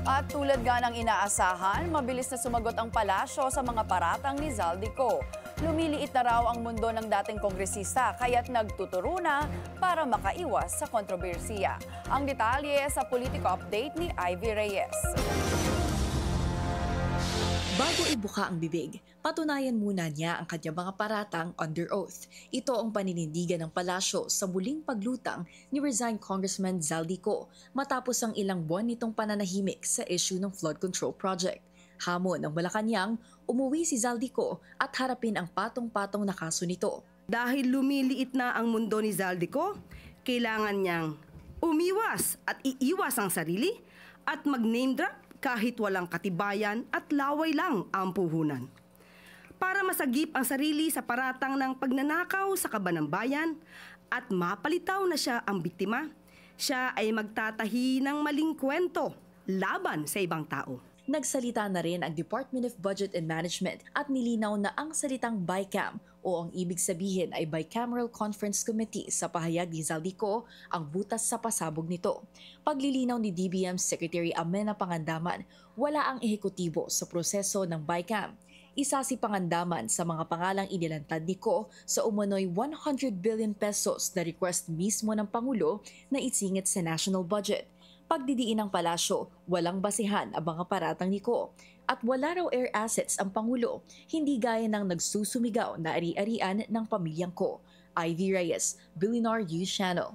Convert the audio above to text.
At tulad nga ng inaasahan, mabilis na sumagot ang palasyo sa mga paratang ni Zaldico. Lumiliit na raw ang mundo ng dating kongresista kaya't nagtuturo na para makaiwas sa kontrobersiya. Ang detalye sa Politico Update ni Ivy Reyes. Bago ibuka ang bibig, patunayan muna niya ang kanyang mga paratang under oath. Ito ang paninindigan ng palasyo sa muling paglutang ni resigned Congressman Zaldico matapos ang ilang buwan nitong pananahimik sa issue ng flood control project. Hamon ng Malacanang, umuwi si Zaldico at harapin ang patong-patong na kaso nito. Dahil lumiliit na ang mundo ni Zaldico, kailangan niyang umiwas at iiwas ang sarili at mag-name drop kahit walang katibayan at laway lang ang puhunan. Para masagip ang sarili sa paratang ng pagnanakaw sa kaban ng bayan at mapalitaw na siya ang biktima, siya ay magtatahi ng maling kwento laban sa ibang tao. Nagsalita na rin ang Department of Budget and Management at nilinaw na ang salitang BICAM o ang ibig sabihin ay Bicameral Conference Committee sa pahayag ni Zaldico ang butas sa pasabog nito. Paglilinaw ni DBM Secretary Amenah Pangandaman, wala ang ehekutibo sa proseso ng BICAM. Isa si Pangandaman sa mga pangalang inilantad ni Ko sa umano'y 100 billion pesos na request mismo ng Pangulo na isingit sa national budget. Pagdidiin ng palasyo, walang basihan ang mga paratang ni Ko. At wala raw air assets ang Pangulo, hindi gaya ng nagsusumigaw na ari-arian ng pamilyang Ko. Ivy Reyes, Billionaire News Channel.